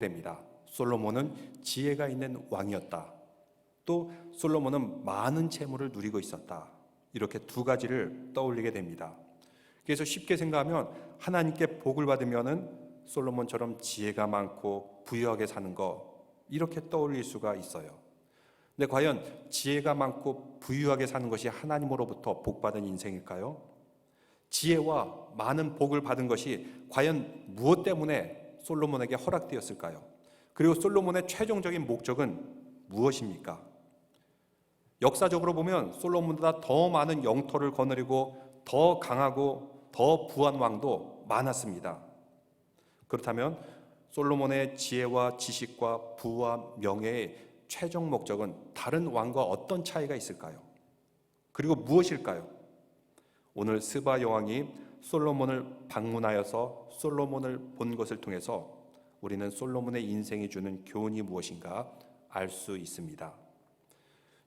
됩니다. 솔로몬은 지혜가 있는 왕이었다. 또 솔로몬은 많은 재물을 누리고 있었다. 이렇게 두 가지를 떠올리게 됩니다. 그래서 쉽게 생각하면 하나님께 복을 받으면은 솔로몬처럼 지혜가 많고 부유하게 사는 거, 이렇게 떠올릴 수가 있어요. 근데 과연 지혜가 많고 부유하게 사는 것이 하나님으로부터 복받은 인생일까요? 지혜와 많은 복을 받은 것이 과연 무엇 때문에 솔로몬에게 허락되었을까요? 그리고 솔로몬의 최종적인 목적은 무엇입니까? 역사적으로 보면 솔로몬보다 더 많은 영토를 거느리고 더 강하고 더 부한 왕도 많았습니다. 그렇다면 솔로몬의 지혜와 지식과 부와 명예의 최종 목적은 다른 왕과 어떤 차이가 있을까요? 그리고 무엇일까요? 오늘 스바 여왕이 솔로몬을 방문하여서 솔로몬을 본 것을 통해서 우리는 솔로몬의 인생이 주는 교훈이 무엇인가 알 수 있습니다.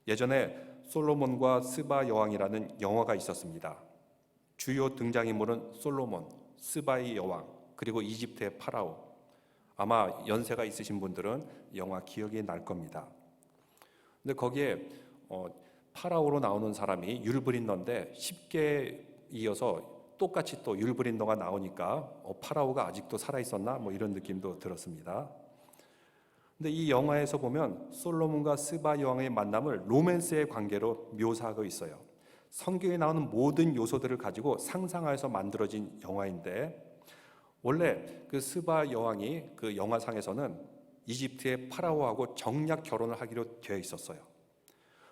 예전에 솔로몬과 스바 여왕이라는 영화가 있었습니다. 주요 등장인물은 솔로몬, 스바의 여왕, 그리고 이집트의 파라오. 아마 연세가 있으신 분들은 영화 기억이 날 겁니다. 근데 거기에 파라오로 나오는 사람이 율브린너인데 쉽게 이어서 똑같이 또 율브린너가 나오니까 파라오가 아직도 살아있었나? 뭐 이런 느낌도 들었습니다. 근데 이 영화에서 보면 솔로몬과 스바 여왕의 만남을 로맨스의 관계로 묘사하고 있어요. 성경에 나오는 모든 요소들을 가지고 상상하여서 만들어진 영화인데, 원래 그 스바 여왕이 그 영화상에서는 이집트의 파라오하고 정략 결혼을 하기로 되어 있었어요.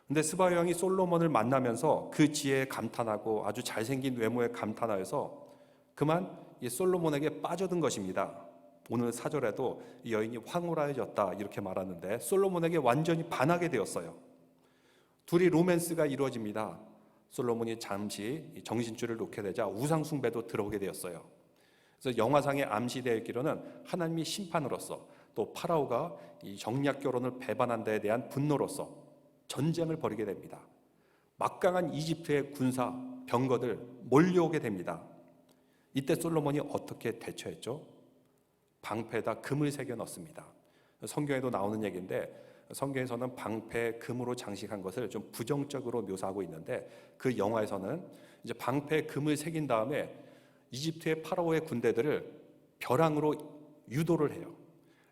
근데 스바 여왕이 솔로몬을 만나면서 그 지혜에 감탄하고 아주 잘생긴 외모에 감탄하여서 그만 이 솔로몬에게 빠져든 것입니다. 오늘 사절에도 이 여인이 황홀하여졌다 이렇게 말하는데 솔로몬에게 완전히 반하게 되었어요. 둘이 로맨스가 이루어집니다. 솔로몬이 잠시 정신줄을 놓게 되자 우상 숭배도 들어오게 되었어요. 그래서 영화상에 암시되어 있기로는 하나님이 심판으로서 또 파라오가 이 정략 결혼을 배반한 데에 대한 분노로서 전쟁을 벌이게 됩니다. 막강한 이집트의 군사 병거들 몰려오게 됩니다. 이때 솔로몬이 어떻게 대처했죠? 방패에다 금을 새겨 넣습니다. 성경에도 나오는 얘기인데 성경에서는 방패에 금으로 장식한 것을 좀 부정적으로 묘사하고 있는데 그 영화에서는 이제 방패에 금을 새긴 다음에 이집트의 파라오의 군대들을 벼랑으로 유도를 해요.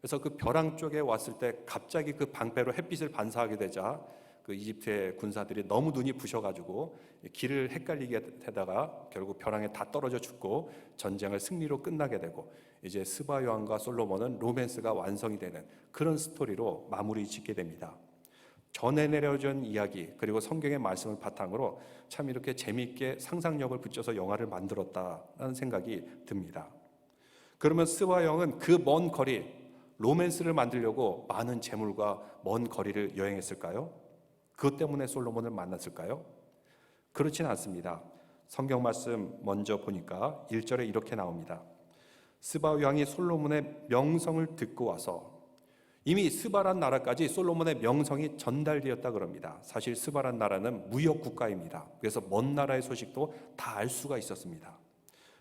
그래서 그 벼랑 쪽에 왔을 때 갑자기 그 방패로 햇빛을 반사하게 되자 그 이집트의 군사들이 너무 눈이 부셔가지고 길을 헷갈리게 되다가 결국 벼랑에 다 떨어져 죽고 전쟁을 승리로 끝나게 되고 이제 스바 여왕과 솔로몬은 로맨스가 완성이 되는 그런 스토리로 마무리 짓게 됩니다. 전해 내려진 이야기 그리고 성경의 말씀을 바탕으로 참 이렇게 재미있게 상상력을 붙여서 영화를 만들었다라는 생각이 듭니다. 그러면 스바 여왕은 그 먼 거리 로맨스를 만들려고 많은 재물과 먼 거리를 여행했을까요? 그것 때문에 솔로몬을 만났을까요? 그렇지는 않습니다. 성경 말씀 먼저 보니까 1절에 이렇게 나옵니다. 스바 왕이 솔로몬의 명성을 듣고 와서, 이미 스바란 나라까지 솔로몬의 명성이 전달되었다 그럽니다. 사실 스바란 나라는 무역 국가입니다. 그래서 먼 나라의 소식도 다 알 수가 있었습니다.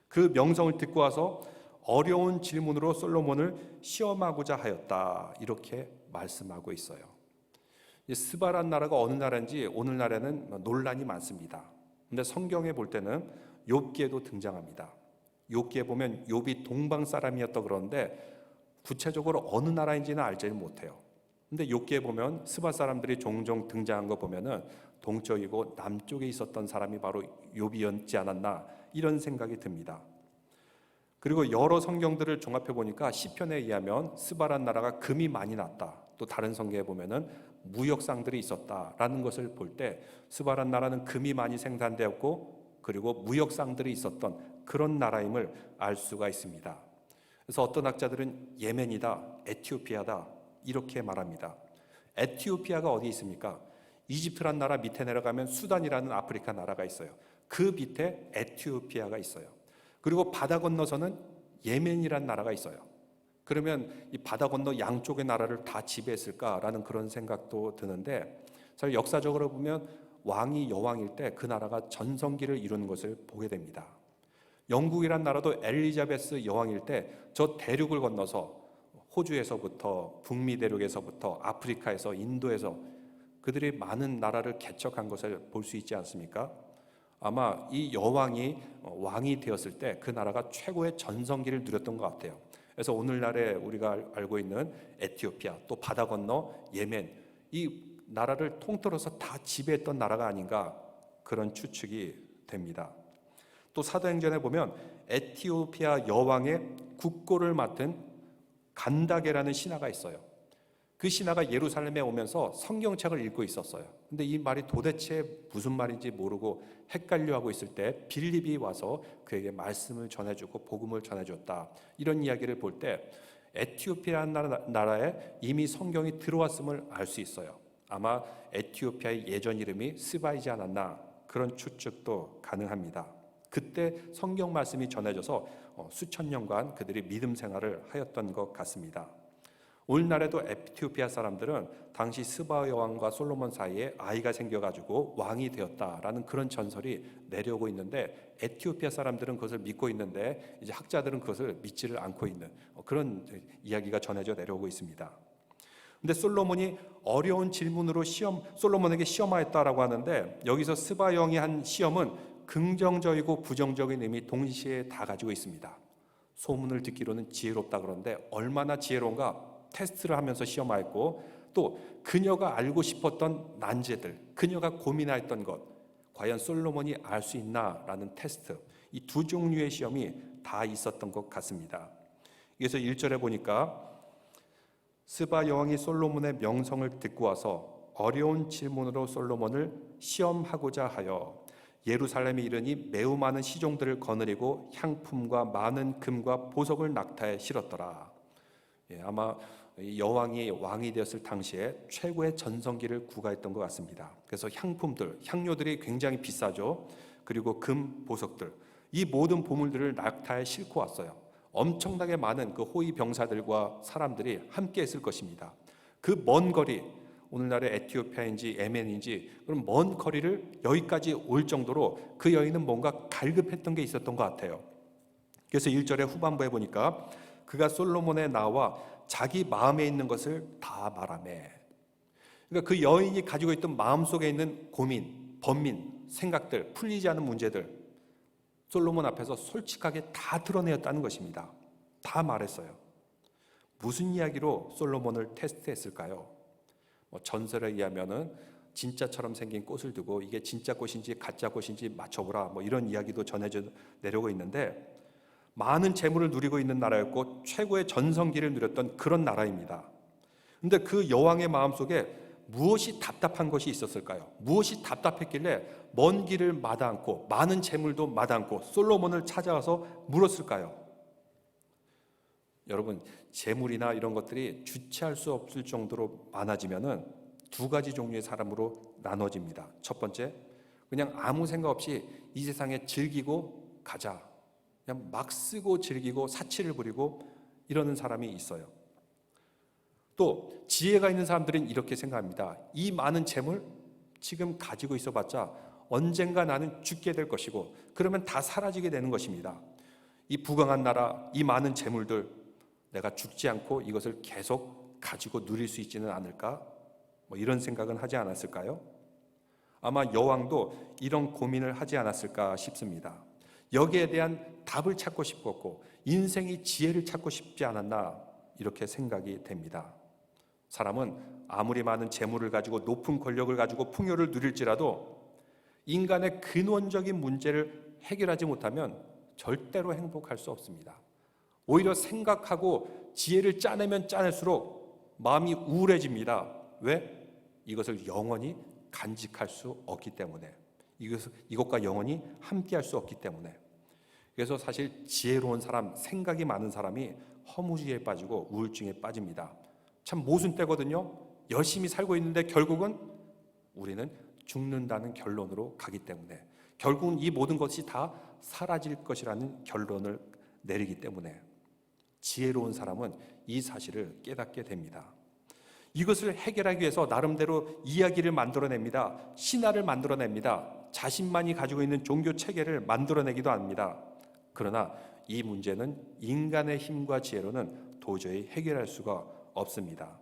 그 명성을 듣고 와서 어려운 질문으로 솔로몬을 시험하고자 하였다 이렇게 말씀하고 있어요. 스바란 나라가 어느 나라인지 오늘날에는 논란이 많습니다. 근데 성경에 볼 때는 욥기에도 등장합니다. 욥기에 보면 욥이 동방 사람이었다 그러는데 구체적으로 어느 나라인지는 알지를 못해요. 근데 욥기에 보면 스바 사람들이 종종 등장한 거 보면은 동쪽이고 남쪽에 있었던 사람이 바로 욥이었지 않았나 이런 생각이 듭니다. 그리고 여러 성경들을 종합해 보니까 시편에 의하면 스바란 나라가 금이 많이 났다. 또 다른 성경에 보면은 무역상들이 있었다라는 것을 볼 때 스바란 나라는 금이 많이 생산되었고 그리고 무역상들이 있었던 그런 나라임을 알 수가 있습니다. 그래서 어떤 학자들은 예멘이다, 에티오피아다 이렇게 말합니다. 에티오피아가 어디 있습니까? 이집트란 나라 밑에 내려가면 수단이라는 아프리카 나라가 있어요. 그 밑에 에티오피아가 있어요. 그리고 바다 건너서는 예멘이란 나라가 있어요. 그러면 이 바다 건너 양쪽의 나라를 다 지배했을까라는 그런 생각도 드는데 사실 역사적으로 보면 왕이 여왕일 때 그 나라가 전성기를 이루는 것을 보게 됩니다. 영국이란 나라도 엘리자베스 여왕일 때 저 대륙을 건너서 호주에서부터 북미 대륙에서부터 아프리카에서 인도에서 그들이 많은 나라를 개척한 것을 볼 수 있지 않습니까? 아마 이 여왕이 왕이 되었을 때 그 나라가 최고의 전성기를 누렸던 것 같아요. 그래서 오늘날에 우리가 알고 있는 에티오피아, 또 바다 건너 예멘, 이 나라를 통틀어서 다 지배했던 나라가 아닌가, 그런 추측이 됩니다. 또 사도행전에 보면 에티오피아 여왕의 국고를 맡은 간다게라는 신하가 있어요. 그 신하가 예루살렘에 오면서 성경책을 읽고 있었어요. 근데 이 말이 도대체 무슨 말인지 모르고 헷갈려하고 있을 때 빌립이 와서 그에게 말씀을 전해주고 복음을 전해줬다. 이런 이야기를 볼 때 에티오피아 나라에 이미 성경이 들어왔음을 알 수 있어요. 아마 에티오피아의 예전 이름이 스바이지 않았나, 그런 추측도 가능합니다. 그때 성경 말씀이 전해져서 수천 년간 그들이 믿음 생활을 하였던 것 같습니다. 오늘날에도 에티오피아 사람들은 당시 스바 여왕과 솔로몬 사이에 아이가 생겨가지고 왕이 되었다라는 그런 전설이 내려오고 있는데, 에티오피아 사람들은 그것을 믿고 있는데 이제 학자들은 그것을 믿지를 않고 있는 그런 이야기가 전해져 내려오고 있습니다. 근데 솔로몬이 어려운 질문으로 솔로몬에게 시험하였다라고 하는데, 여기서 스바 여왕이 한 시험은 긍정적이고 부정적인 의미 동시에 다 가지고 있습니다. 소문을 듣기로는 지혜롭다 그러는데 얼마나 지혜로운가 테스트를 하면서 시험하였고, 또 그녀가 알고 싶었던 난제들, 그녀가 고민하였던 것, 과연 솔로몬이 알 수 있나라는 테스트, 이 두 종류의 시험이 다 있었던 것 같습니다. 그래서 1절에 보니까 스바 여왕이 솔로몬의 명성을 듣고 와서 어려운 질문으로 솔로몬을 시험하고자 하여 예루살렘에 이르니 매우 많은 시종들을 거느리고 향품과 많은 금과 보석을 낙타에 실었더라. 아마 여왕이 왕이 되었을 당시에 최고의 전성기를 구가했던 것 같습니다. 그래서 향품들, 향료들이 굉장히 비싸죠. 그리고 금, 보석들, 이 모든 보물들을 낙타에 싣고 왔어요. 엄청나게 많은 그 호위 병사들과 사람들이 함께 했을 것입니다. 그 먼 거리, 오늘날의 에티오피아인지 예멘인지 그런 먼 거리를 여기까지 올 정도로 그 여인은 뭔가 갈급했던 게 있었던 것 같아요. 그래서 1절의 후반부에 보니까 그가 솔로몬에 나와 자기 마음에 있는 것을 다 말하매. 그러니까 그 여인이 가지고 있던 마음속에 있는 고민, 번민, 생각들, 풀리지 않은 문제들, 솔로몬 앞에서 솔직하게 다 드러내었다는 것입니다. 다 말했어요. 무슨 이야기로 솔로몬을 테스트했을까요? 전설에 의하면은 진짜처럼 생긴 꽃을 두고 이게 진짜 꽃인지 가짜 꽃인지 맞춰보라, 이런 이야기도 전해져 내려오고 있는데, 많은 재물을 누리고 있는 나라였고 최고의 전성기를 누렸던 그런 나라입니다. 그런데 그 여왕의 마음속에 무엇이 답답한 것이 있었을까요? 무엇이 답답했길래 먼 길을 마다 않고 많은 재물도 마다 않고 솔로몬을 찾아와서 물었을까요? 여러분, 재물이나 이런 것들이 주체할 수 없을 정도로 많아지면은 두 가지 종류의 사람으로 나눠집니다. 첫 번째, 그냥 아무 생각 없이 이 세상에 즐기고 가자, 그냥 막 쓰고 즐기고 사치를 부리고 이러는 사람이 있어요. 또 지혜가 있는 사람들은 이렇게 생각합니다. 이 많은 재물 지금 가지고 있어봤자 언젠가 나는 죽게 될 것이고 그러면 다 사라지게 되는 것입니다. 이 부강한 나라, 이 많은 재물들, 내가 죽지 않고 이것을 계속 가지고 누릴 수 있지는 않을까? 이런 생각은 하지 않았을까요? 아마 여왕도 이런 고민을 하지 않았을까 싶습니다. 여기에 대한 답을 찾고 싶었고 인생의 지혜를 찾고 싶지 않았나, 이렇게 생각이 됩니다. 사람은 아무리 많은 재물을 가지고 높은 권력을 가지고 풍요를 누릴지라도 인간의 근원적인 문제를 해결하지 못하면 절대로 행복할 수 없습니다. 오히려 생각하고 지혜를 짜내면 짜낼수록 마음이 우울해집니다. 왜? 이것을 영원히 간직할 수 없기 때문에, 이것과 영원히 함께할 수 없기 때문에. 그래서 사실 지혜로운 사람, 생각이 많은 사람이 허무주의에 빠지고 우울증에 빠집니다. 참 모순되거든요. 열심히 살고 있는데 결국은 우리는 죽는다는 결론으로 가기 때문에, 결국은 이 모든 것이 다 사라질 것이라는 결론을 내리기 때문에 지혜로운 사람은 이 사실을 깨닫게 됩니다. 이것을 해결하기 위해서 나름대로 이야기를 만들어냅니다. 신화를 만들어냅니다. 자신만이 가지고 있는 종교 체계를 만들어내기도 합니다. 그러나 이 문제는 인간의 힘과 지혜로는 도저히 해결할 수가 없습니다.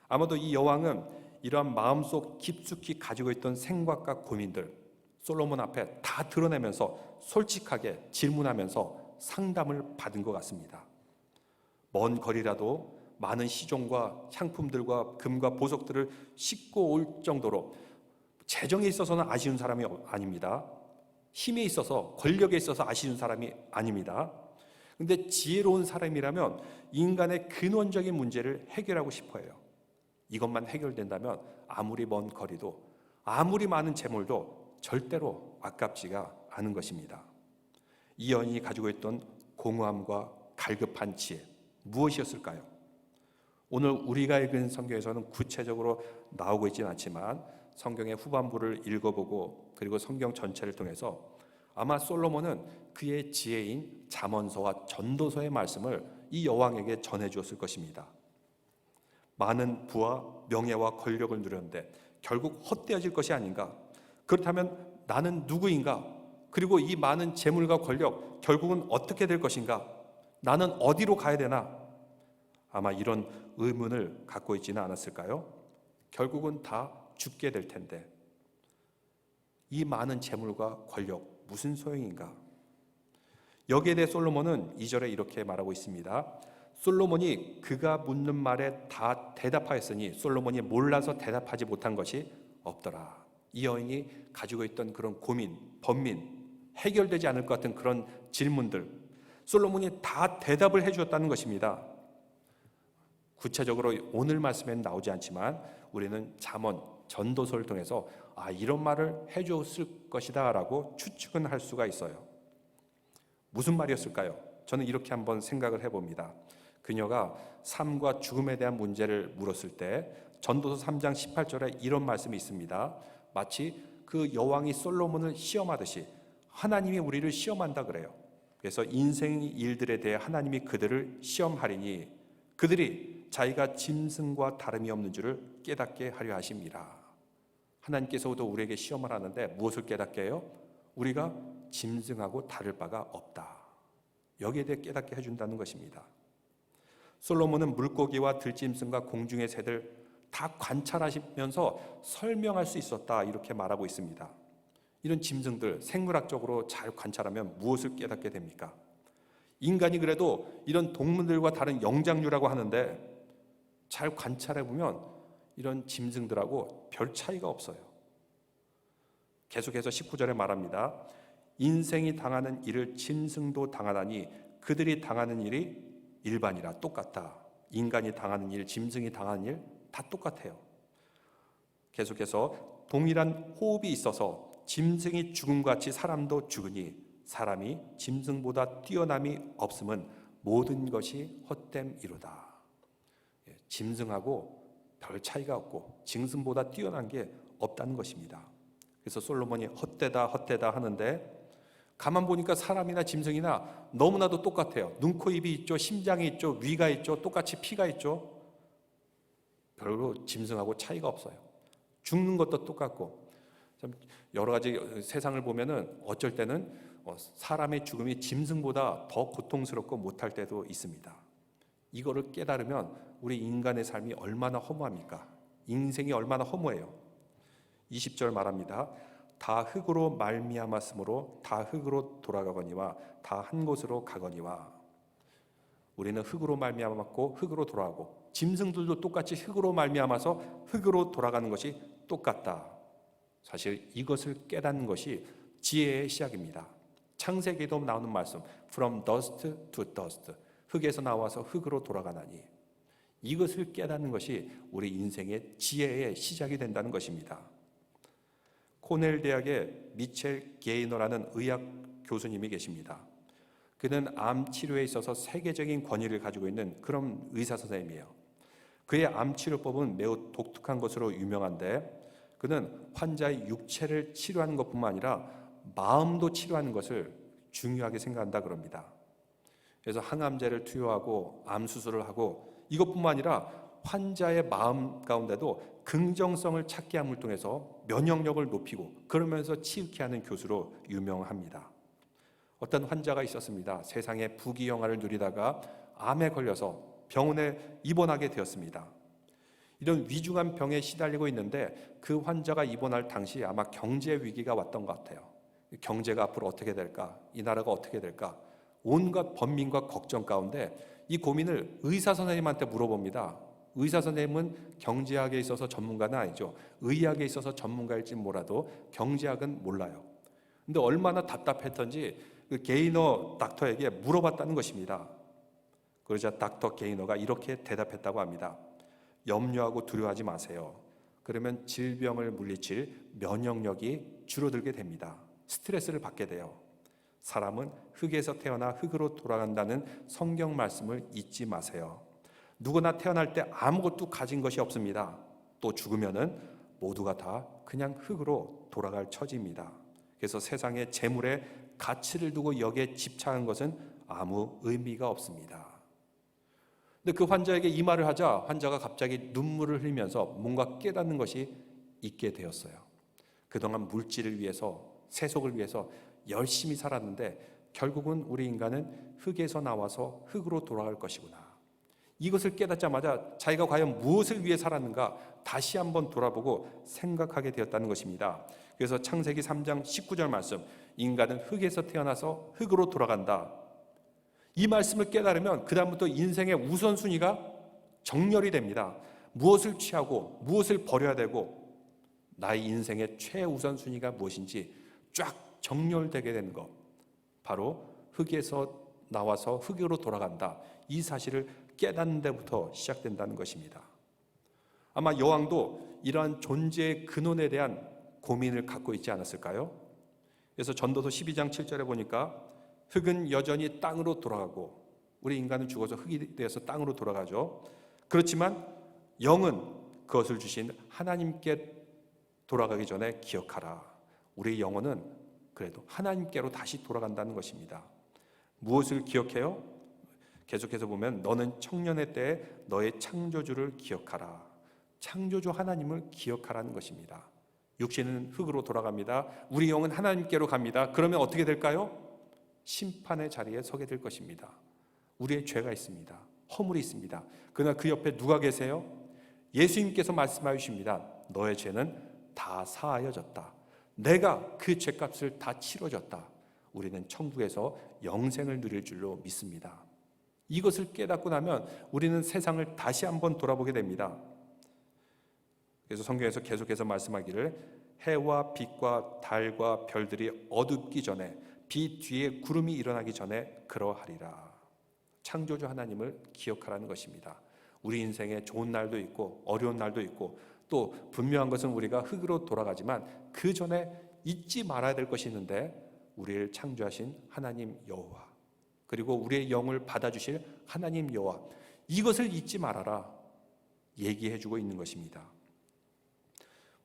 아마도 이 여왕은 이러한 마음속 깊숙이 가지고 있던 생각과 고민들 솔로몬 앞에 다 드러내면서 솔직하게 질문하면서 상담을 받은 것 같습니다. 먼 거리라도 많은 시종과 향품들과 금과 보석들을 싣고 올 정도로 재정에 있어서는 아쉬운 사람이 아닙니다. 힘에 있어서 권력에 있어서 아쉬운 사람이 아닙니다. 근데 지혜로운 사람이라면 인간의 근원적인 문제를 해결하고 싶어 해요. 이것만 해결된다면 아무리 먼 거리도 아무리 많은 재물도 절대로 아깝지가 않은 것입니다. 이 여인이 가지고 있던 공허함과 갈급한 지혜 무엇이었을까요? 오늘 우리가 읽은 성경에서는 구체적으로 나오고 있지는 않지만 성경의 후반부를 읽어보고 그리고 성경 전체를 통해서 아마 솔로몬은 그의 지혜인 잠언서와 전도서의 말씀을 이 여왕에게 전해주었을 것입니다. 많은 부와 명예와 권력을 누렸는데 결국 헛되어질 것이 아닌가? 그렇다면 나는 누구인가? 그리고 이 많은 재물과 권력 결국은 어떻게 될 것인가? 나는 어디로 가야 되나? 아마 이런 의문을 갖고 있지는 않았을까요? 결국은 다 죽게 될 텐데 이 많은 재물과 권력 무슨 소용인가? 여기에 대해 솔로몬은 2절에 이렇게 말하고 있습니다. 솔로몬이 그가 묻는 말에 다 대답하였으니 솔로몬이 몰라서 대답하지 못한 것이 없더라. 이 여인이 가지고 있던 그런 고민, 번민, 해결되지 않을 것 같은 그런 질문들 솔로몬이 다 대답을 해주었다는 것입니다. 구체적으로 오늘 말씀에는 나오지 않지만 우리는 잠언, 전도서를 통해서 이런 말을 해줬을 것이다 라고 추측은 할 수가 있어요. 무슨 말이었을까요? 저는 이렇게 한번 생각을 해봅니다. 그녀가 삶과 죽음에 대한 문제를 물었을 때 전도서 3장 18절에 이런 말씀이 있습니다. 마치 그 여왕이 솔로몬을 시험하듯이 하나님이 우리를 시험한다 그래요. 그래서 인생의 일들에 대해 하나님이 그들을 시험하리니 그들이 자기가 짐승과 다름이 없는 줄을 깨닫게 하려 하십니다. 하나님께서도 우리에게 시험을 하는데 무엇을 깨닫게 해요? 우리가 짐승하고 다를 바가 없다. 여기에 대해 깨닫게 해준다는 것입니다. 솔로몬은 물고기와 들짐승과 공중의 새들 다 관찰하시면서 설명할 수 있었다 이렇게 말하고 있습니다. 이런 짐승들 생물학적으로 잘 관찰하면 무엇을 깨닫게 됩니까? 인간이 그래도 이런 동물들과 다른 영장류라고 하는데 잘 관찰해보면 이런 짐승들하고 별 차이가 없어요. 계속해서 19절에 말합니다. 인생이 당하는 일을 짐승도 당하다니 그들이 당하는 일이 일반이라 똑같다. 인간이 당하는 일, 짐승이 당하는 일 다 똑같아요. 계속해서 동일한 호흡이 있어서 짐승이 죽음같이 사람도 죽으니 사람이 짐승보다 뛰어남이 없음은 모든 것이 헛됨이로다. 짐승하고 별 차이가 없고 짐승보다 뛰어난 게 없다는 것입니다. 그래서 솔로몬이 헛되다 헛되다 하는데 가만 보니까 사람이나 짐승이나 너무나도 똑같아요. 눈, 코, 입이 있죠. 심장이 있죠. 위가 있죠. 똑같이 피가 있죠. 별로 짐승하고 차이가 없어요. 죽는 것도 똑같고 참 여러 가지 세상을 보면은 어쩔 때는 사람의 죽음이 짐승보다 더 고통스럽고 못할 때도 있습니다. 이거를 깨달으면 우리 인간의 삶이 얼마나 허무합니까? 인생이 얼마나 허무해요. 20절 말합니다. 다 흙으로 말미암았으므로 다 흙으로 돌아가거니와 다 한 곳으로 가거니와. 우리는 흙으로 말미암았고 흙으로 돌아가고 짐승들도 똑같이 흙으로 말미암아서 흙으로 돌아가는 것이 똑같다. 사실 이것을 깨닫는 것이 지혜의 시작입니다. 창세기에도 나오는 말씀 From dust to dust 흙에서 나와서 흙으로 돌아가나니 이것을 깨닫는 것이 우리 인생의 지혜의 시작이 된다는 것입니다. 코넬 대학의 미첼 게이너라는 의학 교수님이 계십니다. 그는 암 치료에 있어서 세계적인 권위를 가지고 있는 그런 의사 선생님이에요. 그의 암 치료법은 매우 독특한 것으로 유명한데 그는 환자의 육체를 치료하는 것뿐만 아니라 마음도 치료하는 것을 중요하게 생각한다 그럽니다. 그래서 항암제를 투여하고 암 수술을 하고 이것뿐만 아니라 환자의 마음 가운데도 긍정성을 찾게 함을 통해서 면역력을 높이고 그러면서 치유케 하는 교수로 유명합니다. 어떤 환자가 있었습니다. 세상의 부귀영화를 누리다가 암에 걸려서 병원에 입원하게 되었습니다. 이런 위중한 병에 시달리고 있는데 그 환자가 입원할 당시 아마 경제 위기가 왔던 것 같아요. 경제가 앞으로 어떻게 될까? 이 나라가 어떻게 될까? 온갖 번민과 걱정 가운데 이 고민을 의사 선생님한테 물어봅니다. 의사 선생님은 경제학에 있어서 전문가는 아니죠. 의학에 있어서 전문가일지 몰라도 경제학은 몰라요. 근데 얼마나 답답했던지 그 게이너 닥터에게 물어봤다는 것입니다. 그러자 닥터 게이너가 이렇게 대답했다고 합니다. 염려하고 두려워하지 마세요. 그러면 질병을 물리칠 면역력이 줄어들게 됩니다. 스트레스를 받게 돼요. 사람은 흙에서 태어나 흙으로 돌아간다는 성경 말씀을 잊지 마세요. 누구나 태어날 때 아무것도 가진 것이 없습니다. 또 죽으면은 모두가 다 그냥 흙으로 돌아갈 처지입니다. 그래서 세상의 재물에 가치를 두고 여기에 집착한 것은 아무 의미가 없습니다. 근데 그 환자에게 이 말을 하자 환자가 갑자기 눈물을 흘리면서 뭔가 깨닫는 것이 있게 되었어요. 그동안 물질을 위해서, 세속을 위해서 열심히 살았는데 결국은 우리 인간은 흙에서 나와서 흙으로 돌아갈 것이구나. 이것을 깨닫자마자 자기가 과연 무엇을 위해 살았는가 다시 한번 돌아보고 생각하게 되었다는 것입니다. 그래서 창세기 3장 19절 말씀, 인간은 흙에서 태어나서 흙으로 돌아간다. 이 말씀을 깨달으면 그 다음부터 인생의 우선순위가 정렬이 됩니다. 무엇을 취하고 무엇을 버려야 되고 나의 인생의 최우선순위가 무엇인지 쫙 정렬되게 되는 것, 바로 흙에서 나와서 흙으로 돌아간다. 이 사실을 깨닫는 데부터 시작된다는 것입니다. 아마 여왕도 이러한 존재의 근원에 대한 고민을 갖고 있지 않았을까요? 그래서 전도서 12장 7절에 보니까 흙은 여전히 땅으로 돌아가고, 우리 인간은 죽어서 흙이 되어서 땅으로 돌아가죠. 그렇지만 영은 그것을 주신 하나님께 돌아가기 전에 기억하라. 우리 영혼은 그래도 하나님께로 다시 돌아간다는 것입니다. 무엇을 기억해요? 계속해서 보면 너는 청년의 때에 너의 창조주를 기억하라. 창조주 하나님을 기억하라는 것입니다. 육신은 흙으로 돌아갑니다. 우리 영은 하나님께로 갑니다. 그러면 어떻게 될까요? 심판의 자리에 서게 될 것입니다. 우리의 죄가 있습니다. 허물이 있습니다. 그러나 그 옆에 누가 계세요? 예수님께서 말씀하십니다. 너의 죄는 다 사하여졌다. 내가 그 죄값을 다 치러줬다. 우리는 천국에서 영생을 누릴 줄로 믿습니다. 이것을 깨닫고 나면 우리는 세상을 다시 한번 돌아보게 됩니다. 그래서 성경에서 계속해서 말씀하기를 해와 빛과 달과 별들이 어둡기 전에, 빛 뒤에 구름이 일어나기 전에 그러하리라. 창조주 하나님을 기억하라는 것입니다. 우리 인생에 좋은 날도 있고 어려운 날도 있고, 또 분명한 것은 우리가 흙으로 돌아가지만 그 전에 잊지 말아야 될 것이 있는데, 우리를 창조하신 하나님 여호와, 그리고 우리의 영을 받아주실 하나님 여호와, 이것을 잊지 말아라 얘기해주고 있는 것입니다.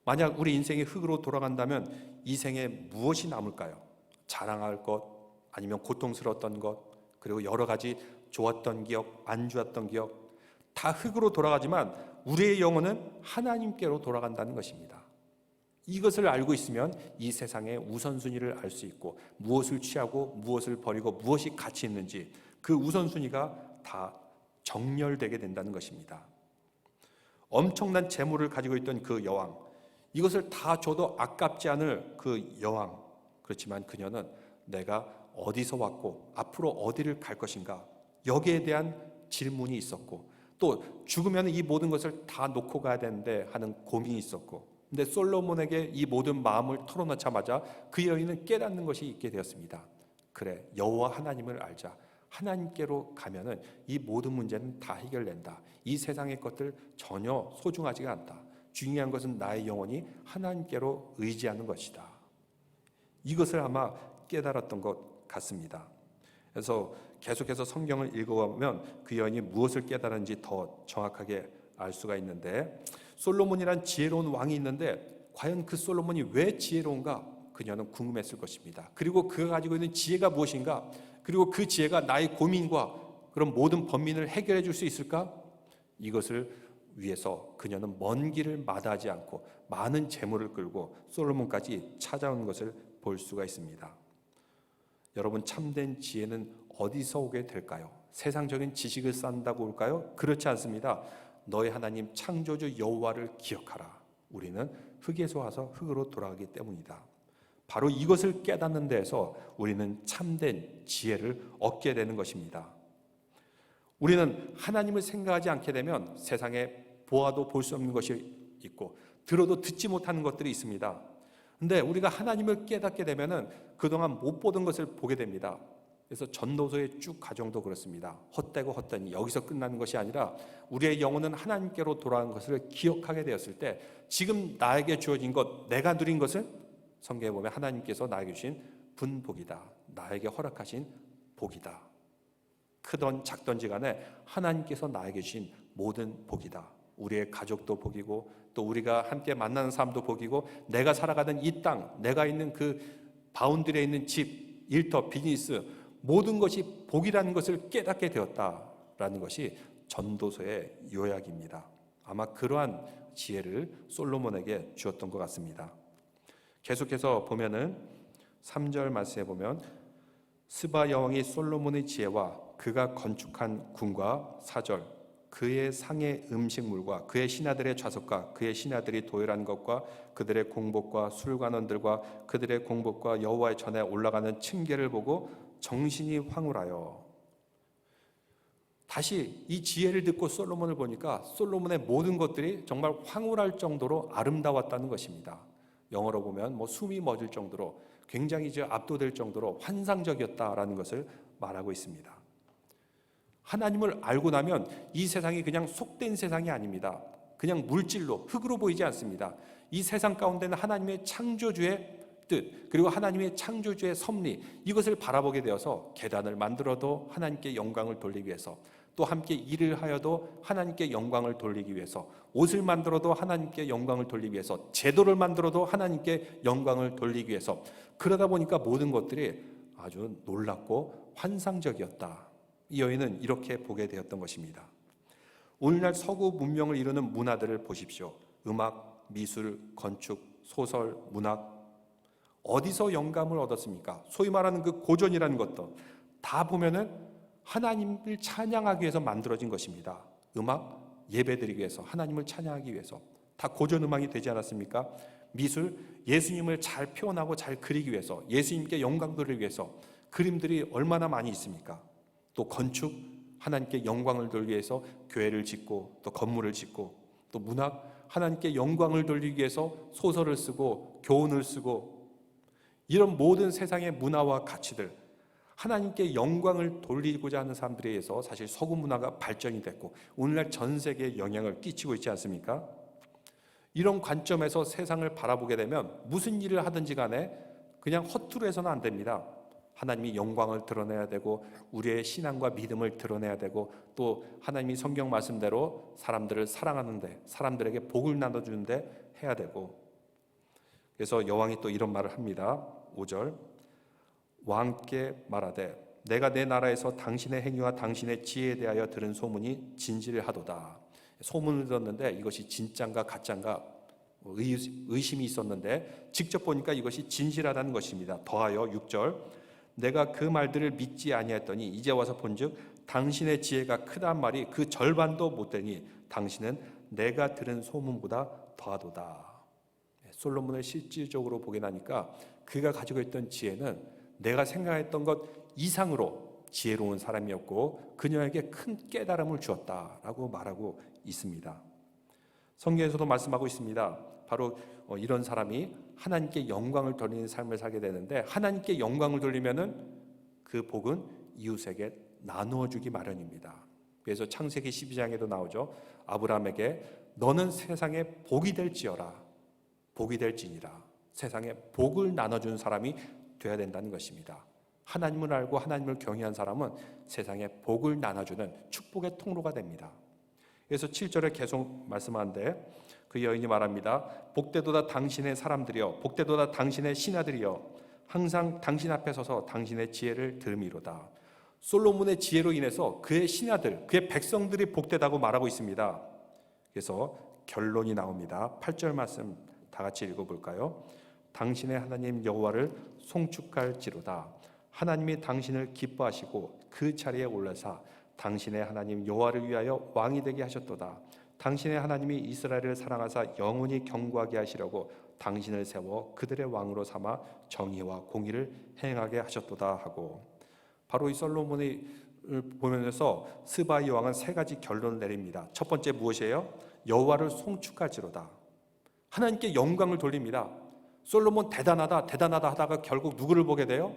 만약 우리 인생이 흙으로 돌아간다면 이 생에 무엇이 남을까요? 자랑할 것, 아니면 고통스러웠던 것, 그리고 여러 가지 좋았던 기억, 안 좋았던 기억, 다 흙으로 돌아가지만 우리의 영혼은 하나님께로 돌아간다는 것입니다. 이것을 알고 있으면 이 세상의 우선순위를 알 수 있고, 무엇을 취하고 무엇을 버리고 무엇이 가치 있는지 그 우선순위가 다 정렬되게 된다는 것입니다. 엄청난 재물을 가지고 있던 그 여왕, 이것을 다 줘도 아깝지 않을 그 여왕, 그렇지만 그녀는 내가 어디서 왔고 앞으로 어디를 갈 것인가, 여기에 대한 질문이 있었고, 또 죽으면 이 모든 것을 다 놓고 가야 되는데 하는 고민이 있었고, 근데 솔로몬에게 이 모든 마음을 털어놓자마자 그 여인은 깨닫는 것이 있게 되었습니다. 그래, 여호와 하나님을 알자. 하나님께로 가면은 이 모든 문제는 다 해결된다. 이 세상의 것들 전혀 소중하지가 않다. 중요한 것은 나의 영혼이 하나님께로 의지하는 것이다. 이것을 아마 깨달았던 것 같습니다. 그래서 계속해서 성경을 읽어보면 그 여인이 무엇을 깨달았는지 더 정확하게 알 수가 있는데, 솔로몬이란 지혜로운 왕이 있는데 과연 그 솔로몬이 왜 지혜로운가? 그녀는 궁금했을 것입니다. 그리고 그가 가지고 있는 지혜가 무엇인가? 그리고 그 지혜가 나의 고민과 그런 모든 번민을 해결해 줄 수 있을까? 이것을 위해서 그녀는 먼 길을 마다하지 않고 많은 재물을 끌고 솔로몬까지 찾아온 것을 볼 수가 있습니다. 여러분, 참된 지혜는 어디서 오게 될까요? 세상적인 지식을 쌓는다고 볼까요? 그렇지 않습니다. 너희 하나님 창조주 여호와를 기억하라. 우리는 흙에서 와서 흙으로 돌아가기 때문이다. 바로 이것을 깨닫는 데에서 우리는 참된 지혜를 얻게 되는 것입니다. 우리는 하나님을 생각하지 않게 되면 세상에 보아도 볼 수 없는 것이 있고 들어도 듣지 못하는 것들이 있습니다. 근데 우리가 하나님을 깨닫게 되면은 그동안 못 보던 것을 보게 됩니다. 그래서 전도서의 쭉 과정도 그렇습니다. 헛되고 헛되니 여기서 끝나는 것이 아니라 우리의 영혼은 하나님께로 돌아간 것을 기억하게 되었을 때 지금 나에게 주어진 것, 내가 누린 것을 성경에 보면 하나님께서 나에게 주신 분복이다. 나에게 허락하신 복이다. 크던 작던지 간에 하나님께서 나에게 주신 모든 복이다. 우리의 가족도 복이고 또 우리가 함께 만나는 사람도 복이고 내가 살아가는 이 땅, 내가 있는 그 바운드리에 있는 집, 일터, 비즈니스 모든 것이 복이라는 것을 깨닫게 되었다라는 것이 전도서의 요약입니다. 아마 그러한 지혜를 솔로몬에게 주었던 것 같습니다. 계속해서 보면은 3절 말씀에 보면 스바 여왕이 솔로몬의 지혜와 그가 건축한 궁과 4절 그의 상의 음식물과 그의 신하들의 좌석과 그의 신하들이 도열한 것과 그들의 공복과 술관원들과 그들의 공복과 여호와의 전에 올라가는 층계를 보고 정신이 황홀하여. 다시 이 지혜를 듣고 솔로몬을 보니까 솔로몬의 모든 것들이 정말 황홀할 정도로 아름다웠다는 것입니다. 영어로 보면 숨이 멎을 정도로 굉장히 압도될 정도로 환상적이었다라는 것을 말하고 있습니다. 하나님을 알고 나면 이 세상이 그냥 속된 세상이 아닙니다. 그냥 물질로 흙으로 보이지 않습니다. 이 세상 가운데는 하나님의 창조주의 뜻 그리고 하나님의 창조주의 섭리 이것을 바라보게 되어서 계단을 만들어도 하나님께 영광을 돌리기 위해서 또 함께 일을 하여도 하나님께 영광을 돌리기 위해서 옷을 만들어도 하나님께 영광을 돌리기 위해서 제도를 만들어도 하나님께 영광을 돌리기 위해서 그러다 보니까 모든 것들이 아주 놀랍고 환상적이었다. 이 여인은 이렇게 보게 되었던 것입니다. 오늘날 서구 문명을 이루는 문화들을 보십시오. 음악, 미술, 건축, 소설, 문학 어디서 영감을 얻었습니까? 소위 말하는 그 고전이라는 것도 다 보면은 하나님을 찬양하기 위해서 만들어진 것입니다. 음악, 예배드리기 위해서 하나님을 찬양하기 위해서 다 고전 음악이 되지 않았습니까? 미술, 예수님을 잘 표현하고 잘 그리기 위해서 예수님께 영광 돌리기 위해서 그림들이 얼마나 많이 있습니까? 또 건축, 하나님께 영광을 돌리기 위해서 교회를 짓고 또 건물을 짓고 또 문학, 하나님께 영광을 돌리기 위해서 소설을 쓰고 교훈을 쓰고 이런 모든 세상의 문화와 가치들 하나님께 영광을 돌리고자 하는 사람들에 의해서 사실 서구 문화가 발전이 됐고 오늘날 전 세계에 영향을 끼치고 있지 않습니까? 이런 관점에서 세상을 바라보게 되면 무슨 일을 하든지 간에 그냥 허투루 해서는 안 됩니다. 하나님이 영광을 드러내야 되고 우리의 신앙과 믿음을 드러내야 되고 또 하나님이 성경 말씀대로 사람들을 사랑하는데 사람들에게 복을 나눠주는데 해야 되고 그래서 여왕이 또 이런 말을 합니다. 5절 왕께 말하되 내가 내 나라에서 당신의 행위와 당신의 지혜에 대하여 들은 소문이 진실하도다. 소문을 들었는데 이것이 진짠가 가짠가 의심이 있었는데 직접 보니까 이것이 진실하다는 것입니다. 더하여 6절 내가 그 말들을 믿지 아니했더니 이제 와서 본즉 당신의 지혜가 크단 말이 그 절반도 못되니 당신은 내가 들은 소문보다 더하도다. 솔로몬을 실질적으로 보게 나니까 그가 가지고 있던 지혜는 내가 생각했던 것 이상으로 지혜로운 사람이었고 그녀에게 큰 깨달음을 주었다라고 말하고 있습니다. 성경에서도 말씀하고 있습니다. 바로 이런 사람이 하나님께 영광을 돌리는 삶을 살게 되는데 하나님께 영광을 돌리면은 그 복은 이웃에게 나누어 주기 마련입니다. 그래서 창세기 12장에도 나오죠. 아브라함에게 너는 세상에 복이 될지어라. 복이 될지니라. 세상에 복을 나눠주는 사람이 되어야 된다는 것입니다. 하나님을 알고 하나님을 경외한 사람은 세상에 복을 나눠주는 축복의 통로가 됩니다. 그래서 7절에 계속 말씀하는데 그 여인이 말합니다. 복되도다 당신의 사람들이여 복되도다 당신의 신하들이여 항상 당신 앞에 서서 당신의 지혜를 들음이로다. 솔로몬의 지혜로 인해서 그의 신하들 그의 백성들이 복되다고 말하고 있습니다. 그래서 결론이 나옵니다. 8절 말씀 다 같이 읽어볼까요? 당신의 하나님 여호와를 송축할지로다. 하나님이 당신을 기뻐하시고 그 자리에 올라사 당신의 하나님 여호와를 위하여 왕이 되게 하셨도다. 당신의 하나님이 이스라엘을 사랑하사 영원히 경고하게 하시려고 당신을 세워 그들의 왕으로 삼아 정의와 공의를 행하게 하셨도다 하고, 바로 이 솔로몬을 보면서 스바이 왕은 세 가지 결론을 내립니다. 첫 번째 무엇이에요? 여호와를 송축할지로다. 하나님께 영광을 돌립니다. 솔로몬 대단하다 대단하다 하다가 결국 누구를 보게 돼요?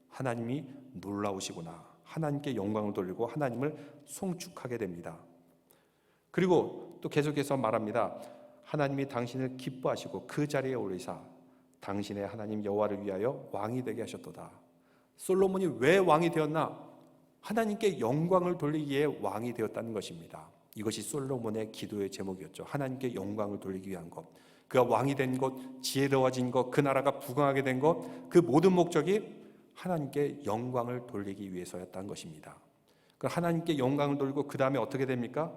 하나님이 놀라우시구나. 하나님께 영광을 돌리고 하나님을 송축하게 됩니다. 그리고 또 계속해서 말합니다. 하나님이 당신을 기뻐하시고 그 자리에 오르사 당신의 하나님 여호와를 위하여 왕이 되게 하셨도다. 솔로몬이 왜 왕이 되었나? 하나님께 영광을 돌리기에 왕이 되었다는 것입니다. 이것이 솔로몬의 기도의 제목이었죠. 하나님께 영광을 돌리기 위한 것, 그가 왕이 된 것, 지혜로워진 것, 그 나라가 부강하게 된 것, 그 모든 목적이 하나님께 영광을 돌리기 위해서였다는 것입니다. 그 하나님께 영광을 돌리고 그 다음에 어떻게 됩니까?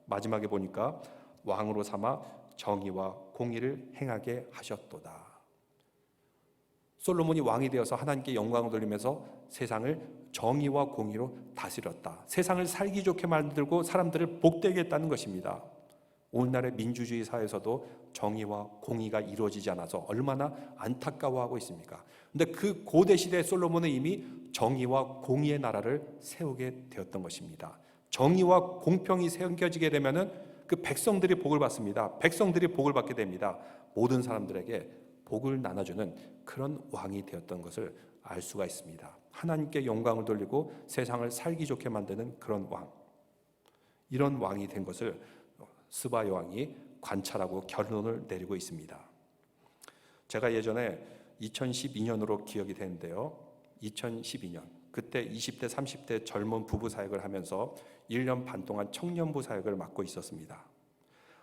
마지막에 보니까 왕으로 삼아 정의와 공의를 행하게 하셨도다. 솔로몬이 왕이 되어서 하나님께 영광을 돌리면서 세상을 정의와 공의로 다스렸다. 세상을 살기 좋게 만들고 사람들을 복되게 했다는 것입니다. 오늘날의 민주주의 사회에서도 정의와 공의가 이루어지지 않아서 얼마나 안타까워하고 있습니까? 그런데 그 고대 시대의 솔로몬은 이미 정의와 공의의 나라를 세우게 되었던 것입니다. 정의와 공평이 세워지게 되면은 그 백성들이 복을 받습니다. 백성들이 복을 받게 됩니다. 모든 사람들에게 복을 나눠주는 그런 왕이 되었던 것을 알 수가 있습니다. 하나님께 영광을 돌리고 세상을 살기 좋게 만드는 그런 왕, 이런 왕이 된 것을 스바이 왕이 관찰하고 결론을 내리고 있습니다. 제가 예전에 2012년으로 기억이 되는데요. 2012년 그때 20대 30대 젊은 부부 사역을 하면서 1년 반 동안 청년부 사역을 맡고 있었습니다.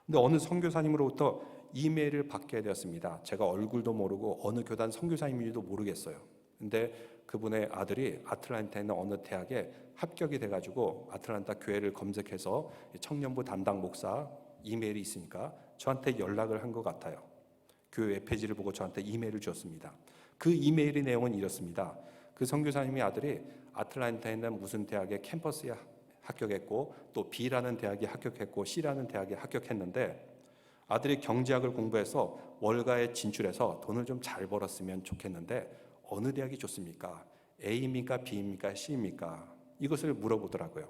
근데 어느 선교사님으로부터 이메일을 받게 되었습니다. 제가 얼굴도 모르고 어느 교단 선교사님인지도 모르겠어요. 근데 그분의 아들이 아틀란타에 있는 어느 대학에 합격이 돼가지고 아틀란타 교회를 검색해서 청년부 담당 목사 이메일이 있으니까 저한테 연락을 한 것 같아요. 교회 웹페이지를 보고 저한테 이메일을 주었습니다. 그 이메일의 내용은 이렇습니다. 그 선교사님의 아들이 아틀란타에 있는 무슨 대학에 캠퍼스에 합격했고 또 B라는 대학에 합격했고 C라는 대학에 합격했는데 아들이 경제학을 공부해서 월가에 진출해서 돈을 좀 잘 벌었으면 좋겠는데 어느 대학이 좋습니까? A입니까? B입니까? C입니까? 이것을 물어보더라고요.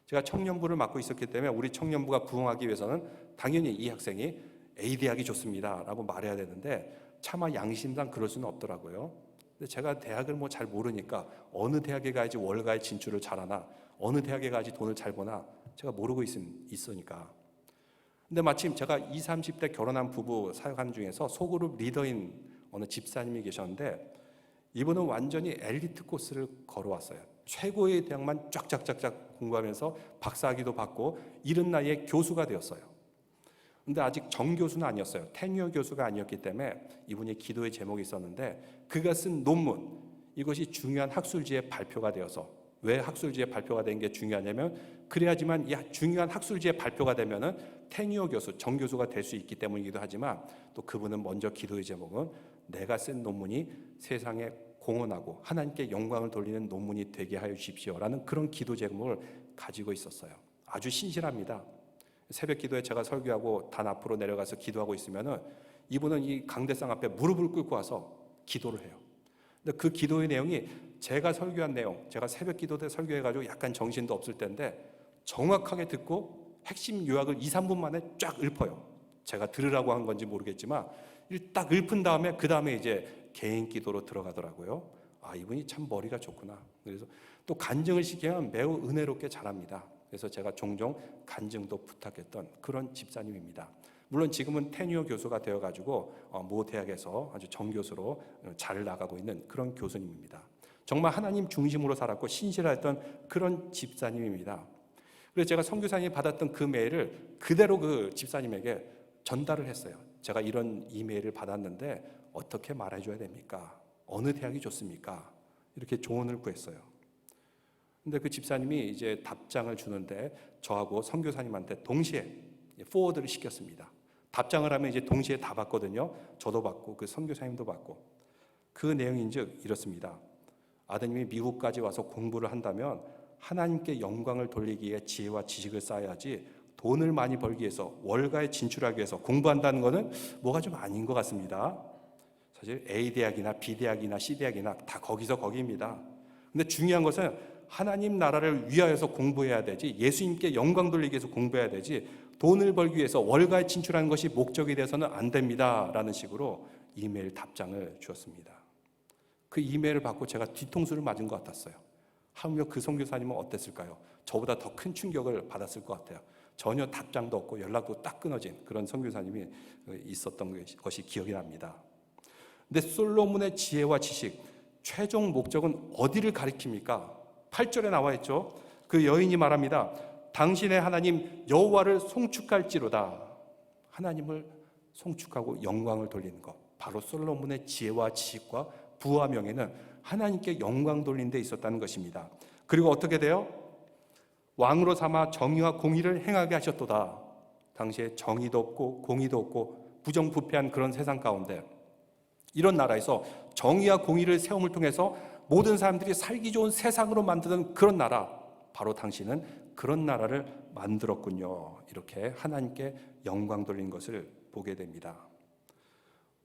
제가 청년부를 맡고 있었기 때문에 우리 청년부가 부흥하기 위해서는 당연히 이 학생이 A 대학이 좋습니다 라고 말해야 되는데 차마 양심상 그럴 수는 없더라고요. 근데 제가 대학을 뭐 잘 모르니까 어느 대학에 가야지 월가에 진출을 잘하나 어느 대학에 가야지 돈을 잘 버나 제가 모르고 있으니까. 근데 마침 제가 20, 30대 결혼한 부부 사역하는 중에서 소그룹 리더인 어느 집사님이 계셨는데 이분은 완전히 엘리트 코스를 걸어왔어요. 최고의 대학만 쫙쫙쫙쫙 공부하면서 박사학위도 받고 이른 나이에 교수가 되었어요. 근데 아직 정교수는 아니었어요. 테뉴어 교수가 아니었기 때문에 이분이 기도의 제목이 있었는데 그가 쓴 논문, 이것이 중요한 학술지에 발표가 되어서, 왜 학술지에 발표가 된 게 중요하냐면 그래야지만 이 중요한 학술지에 발표가 되면은 테뉴어 교수, 정교수가 될 수 있기 때문이기도 하지만 또 그분은 먼저 기도의 제목은 내가 쓴 논문이 세상에 공헌하고 하나님께 영광을 돌리는 논문이 되게 하여 주십시오라는 그런 기도 제목을 가지고 있었어요. 아주 신실합니다. 새벽 기도에 제가 설교하고 단 앞으로 내려가서 기도하고 있으면은 이분은 이 강대상 앞에 무릎을 꿇고 와서 기도를 해요. 근데 그 기도의 내용이 제가 설교한 내용, 제가 새벽 기도 때 설교해가지고 약간 정신도 없을 때인데 정확하게 듣고 핵심 요약을 2, 3분 만에 쫙 읊어요. 제가 들으라고 한 건지 모르겠지만 딱 읊은 다음에 그 다음에 이제 개인 기도로 들어가더라고요. 아, 이분이 참 머리가 좋구나. 그래서 또 간증을 시키면 매우 은혜롭게 잘합니다. 그래서 제가 종종 간증도 부탁했던 그런 집사님입니다. 물론 지금은 테뉴어 교수가 되어가지고 모 대학에서 아주 정교수로 잘 나가고 있는 그런 교수님입니다. 정말 하나님 중심으로 살았고 신실했던 그런 집사님입니다. 그래서 제가 선교사님이 받았던 그 메일을 그대로 그 집사님에게 전달을 했어요. 제가 이런 이메일을 받았는데 어떻게 말해줘야 됩니까? 어느 대학이 좋습니까? 이렇게 조언을 구했어요. 근데 그 집사님이 이제 답장을 주는데 저하고 선교사님한테 동시에 포워드를 시켰습니다. 답장을 하면 이제 동시에 다 받거든요. 저도 받고 그 선교사님도 받고. 그 내용인즉 이렇습니다. 아드님이 미국까지 와서 공부를 한다면 하나님께 영광을 돌리기 위해 지혜와 지식을 쌓아야지 돈을 많이 벌기 위해서 월가에 진출하기 위해서 공부한다는 것은 뭐가 좀 아닌 것 같습니다. 사실 A 대학이나 B 대학이나 C 대학이나 다 거기서 거기입니다. 근데 중요한 것은 하나님 나라를 위하여서 공부해야 되지, 예수님께 영광 돌리기 위해서 공부해야 되지, 돈을 벌기 위해서 월가에 진출하는 것이 목적이 돼서는 안 됩니다 라는 식으로 이메일 답장을 주었습니다. 그 이메일을 받고 제가 뒤통수를 맞은 것 같았어요. 하물며 그 선교사님은 어땠을까요? 저보다 더 큰 충격을 받았을 것 같아요. 전혀 답장도 없고 연락도 딱 끊어진 그런 선교사님이 있었던 것이 기억이 납니다. 근데 솔로몬의 지혜와 지식, 최종 목적은 어디를 가리킵니까? 8절에 나와 있죠. 그 여인이 말합니다. 당신의 하나님 여호와를 송축할지로다. 하나님을 송축하고 영광을 돌리는 것, 바로 솔로몬의 지혜와 지식과 부와 명예는 하나님께 영광 돌리는 데 있었다는 것입니다. 그리고 어떻게 돼요? 왕으로 삼아 정의와 공의를 행하게 하셨도다. 당시에 정의도 없고 공의도 없고 부정부패한 그런 세상 가운데 이런 나라에서 정의와 공의를 세움을 통해서 모든 사람들이 살기 좋은 세상으로 만드는 그런 나라, 바로 당신은 그런 나라를 만들었군요. 이렇게 하나님께 영광 돌린 것을 보게 됩니다.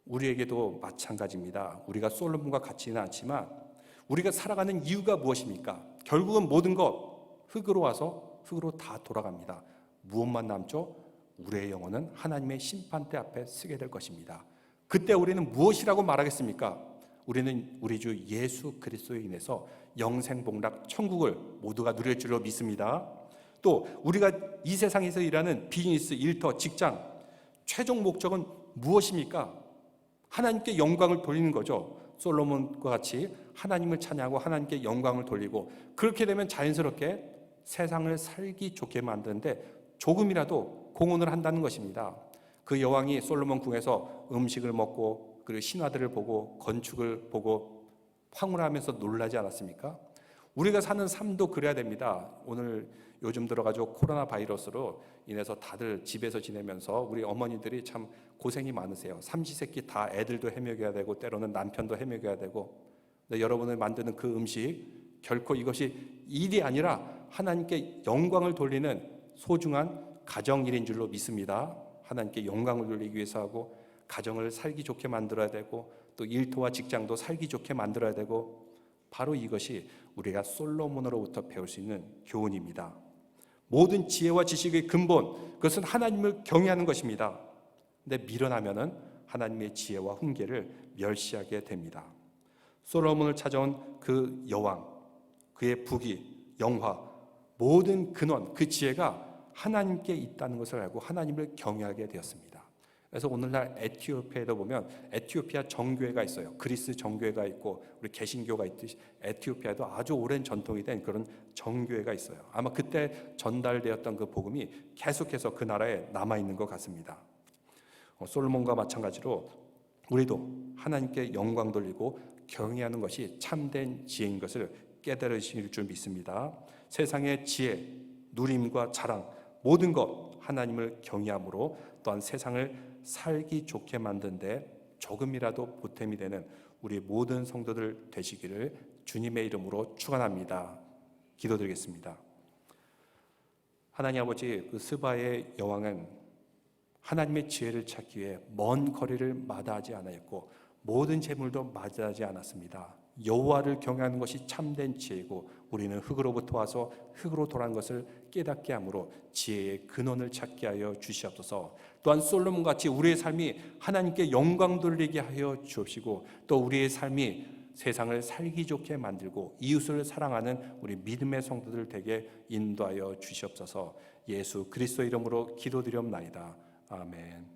우리에게도 마찬가지입니다. 우리가 솔로몬과 같지는 않지만 우리가 살아가는 이유가 무엇입니까? 결국은 모든 것 흙으로 와서 흙으로 다 돌아갑니다. 무엇만 남죠? 우리의 영혼은 하나님의 심판대 앞에 서게 될 것입니다. 그때 우리는 무엇이라고 말하겠습니까? 우리는 우리 주 예수 그리스도에 인해서 영생복락 천국을 모두가 누릴 줄로 믿습니다. 또 우리가 이 세상에서 일하는 비즈니스, 일터, 직장 최종 목적은 무엇입니까? 하나님께 영광을 돌리는 거죠. 솔로몬과 같이 하나님을 찬양하고 하나님께 영광을 돌리고, 그렇게 되면 자연스럽게 세상을 살기 좋게 만드는데 조금이라도 공헌을 한다는 것입니다. 그 여왕이 솔로몬 궁에서 음식을 먹고 그리고 신화들을 보고 건축을 보고 황홀하면서 놀라지 않았습니까? 우리가 사는 삶도 그래야 됩니다. 오늘 요즘 들어가지고 코로나 바이러스로 인해서 다들 집에서 지내면서 우리 어머니들이 참 고생이 많으세요. 삼시세끼 다 애들도 헤매겨야 되고 때로는 남편도 헤매겨야 되고, 근데 여러분을 만드는 그 음식 결코 이것이 일이 아니라 하나님께 영광을 돌리는 소중한 가정일인 줄로 믿습니다. 하나님께 영광을 돌리기 위해서 하고 가정을 살기 좋게 만들어야 되고 또 일터와 직장도 살기 좋게 만들어야 되고, 바로 이것이 우리가 솔로몬으로부터 배울 수 있는 교훈입니다. 모든 지혜와 지식의 근본, 그것은 하나님을 경외하는 것입니다. 근데 미련하면은 하나님의 지혜와 훈계를 멸시하게 됩니다. 솔로몬을 찾아온 그 여왕, 그의 부귀, 영화, 모든 근원, 그 지혜가 하나님께 있다는 것을 알고 하나님을 경외하게 되었습니다. 그래서 오늘날 에티오피아에도 보면 에티오피아 정교회가 있어요. 그리스 정교회가 있고 우리 개신교가 있듯이 에티오피아에도 아주 오랜 전통이 된 그런 정교회가 있어요. 아마 그때 전달되었던 그 복음이 계속해서 그 나라에 남아있는 것 같습니다. 솔로몬과 마찬가지로 우리도 하나님께 영광 돌리고 경외하는 것이 참된 지혜인 것을 깨달으실 줄 믿습니다. 세상의 지혜, 누림과 자랑, 모든 것 하나님을 경외함으로 또한 세상을 살기 좋게 만드는데 조금이라도 보탬이 되는 우리 모든 성도들 되시기를 주님의 이름으로 축원합니다. 기도드리겠습니다. 하나님 아버지, 그 스바의 여왕은 하나님의 지혜를 찾기 위해 먼 거리를 마다하지 않았고 모든 재물도 마다하지 않았습니다. 여호와를 경외하는 것이 참된 지혜고 우리는 흙으로부터 와서 흙으로 돌아간 것을 깨닫게 함으로 지혜의 근원을 찾게 하여 주시옵소서. 또한 솔로몬같이 우리의 삶이 하나님께 영광 돌리게 하여 주옵시고 또 우리의 삶이 세상을 살기 좋게 만들고 이웃을 사랑하는 우리 믿음의 성도들 되게 인도하여 주시옵소서. 예수 그리스도 이름으로 기도드리옵나이다. 아멘.